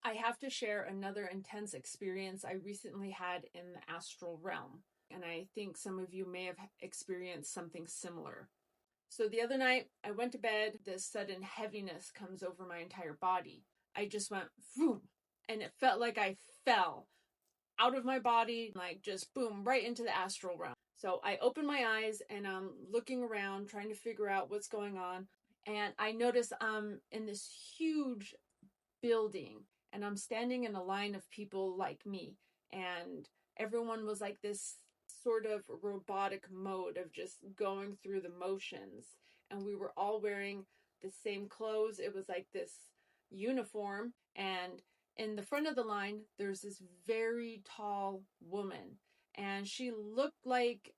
I have to share another intense experience I recently had in the astral realm, and I think some of you may have experienced something similar. So the other night, I went to bed, this sudden heaviness comes over my entire body. I just went, boom, and it felt like I fell out of my body, like just boom, right into the astral realm. So I open my eyes and I'm looking around, trying to figure out what's going on. And I notice I'm in this huge building and I'm standing in a line of people like me. And everyone was like this sort of robotic mode of just going through the motions. And we were all wearing the same clothes. It was like this uniform. And in the front of the line, there's this very tall woman. And she looked like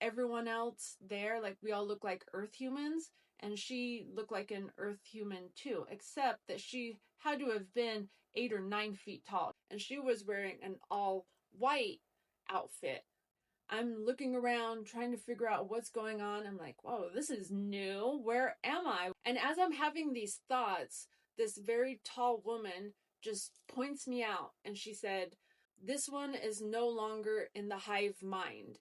everyone else there. Like we all look like Earth humans. And she looked like an Earth human too, except that she had to have been 8 or 9 feet tall. And she was wearing an all white outfit. I'm looking around trying to figure out what's going on. I'm like, whoa, this is new. Where am I? And as I'm having these thoughts, this very tall woman just points me out and she said, "This one is no longer in the hive mind."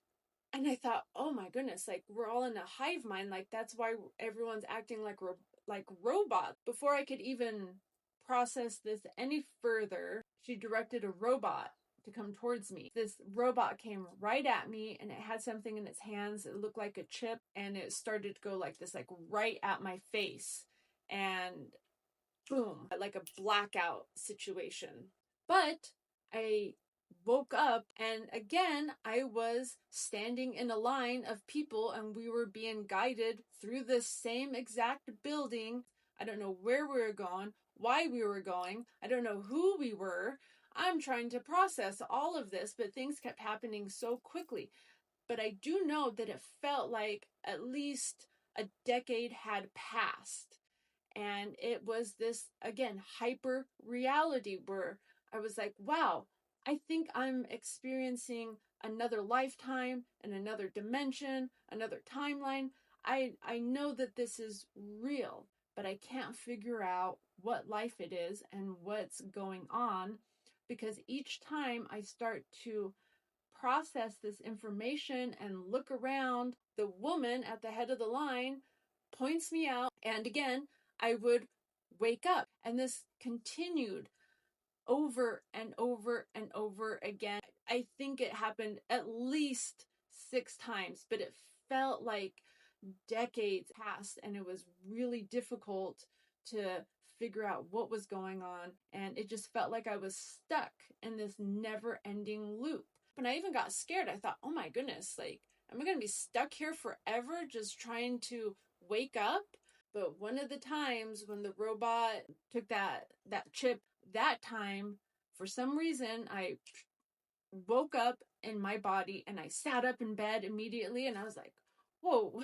And I thought, oh my goodness, like we're all in a hive mind. Like that's why everyone's acting like robots. Before I could even process this any further, she directed a robot to come towards me. This robot came right at me and it had something in its hands. It looked like a chip and it started to go like this, like right at my face. And boom, like a blackout situation. But I woke up and again I was standing in a line of people and we were being guided through the same exact building. I don't know where we were going, why we were going, I don't know who we were. I'm trying to process all of this, but things kept happening so quickly. But I do know that it felt like at least a decade had passed. And it was this, again, hyper reality where I was like, wow, I think I'm experiencing another lifetime and another dimension, another timeline. I know that this is real, but I can't figure out what life it is and what's going on because each time I start to process this information and look around, the woman at the head of the line points me out. And again, I would wake up. And this continued over and over and over again. I think it happened at least 6 times, but it felt like decades passed and it was really difficult to figure out what was going on. And it just felt like I was stuck in this never ending loop. And I even got scared. I thought, oh my goodness, like, am I going to be stuck here forever just trying to wake up? But one of the times when the robot took that chip, that time, for some reason, I woke up in my body and I sat up in bed immediately and I was like, whoa,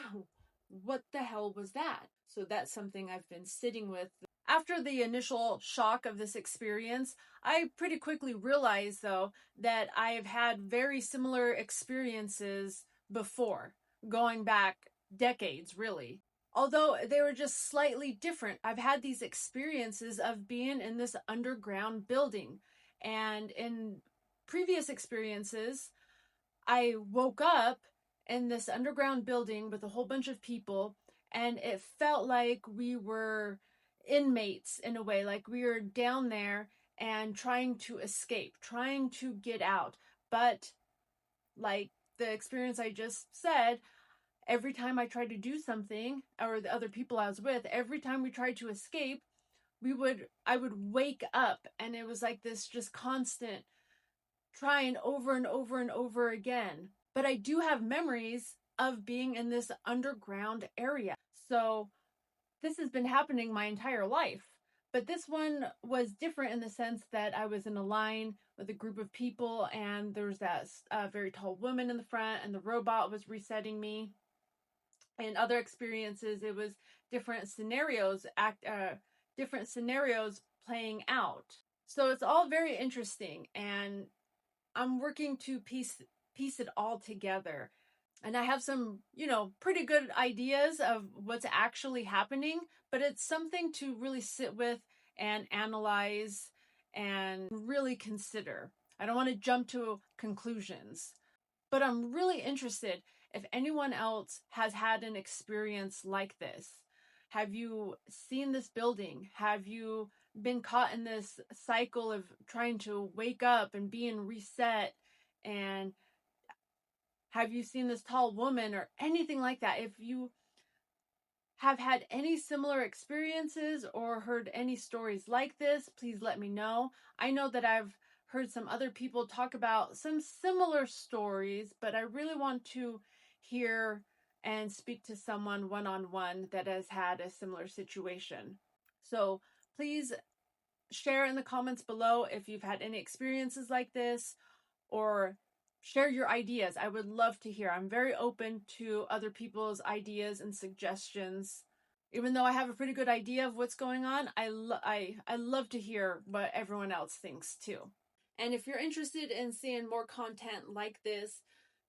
what the hell was that? So that's something I've been sitting with. After the initial shock of this experience, I pretty quickly realized, though, that I have had very similar experiences before, going back decades, really. Although they were just slightly different. I've had these experiences of being in this underground building. And in previous experiences, I woke up in this underground building with a whole bunch of people, and it felt like we were inmates in a way, like we were down there and trying to escape, trying to get out. But like the experience I just said, every time I tried to do something, or the other people I was with, every time we tried to escape, I would wake up, and it was like this just constant trying over and over and over again. But I do have memories of being in this underground area. So this has been happening my entire life. But this one was different in the sense that I was in a line with a group of people and there's that very tall woman in the front and the robot was resetting me. In other experiences, it was different scenarios playing out. So it's all very interesting, and I'm working to piece it all together. And I have some, pretty good ideas of what's actually happening, but it's something to really sit with and analyze and really consider. I don't want to jump to conclusions, but I'm really interested if anyone else has had an experience like this. Have you seen this building? Have you been caught in this cycle of trying to wake up and being reset? And have you seen this tall woman or anything like that? If you have had any similar experiences or heard any stories like this, please let me know. I know that I've heard some other people talk about some similar stories, but I really want to hear and speak to someone one-on-one that has had a similar situation. So please share in the comments below if you've had any experiences like this, or share your ideas. I would love to hear. I'm very open to other people's ideas and suggestions. Even though I have a pretty good idea of what's going on, I love to hear what everyone else thinks too. And if you're interested in seeing more content like this,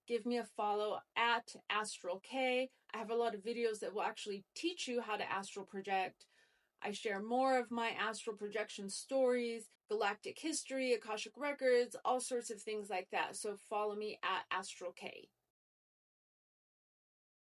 give me a follow at Astral K. I have a lot of videos that will actually teach you how to astral project. I share more of my astral projection stories, galactic history, Akashic records, all sorts of things like that. So follow me at Astral K.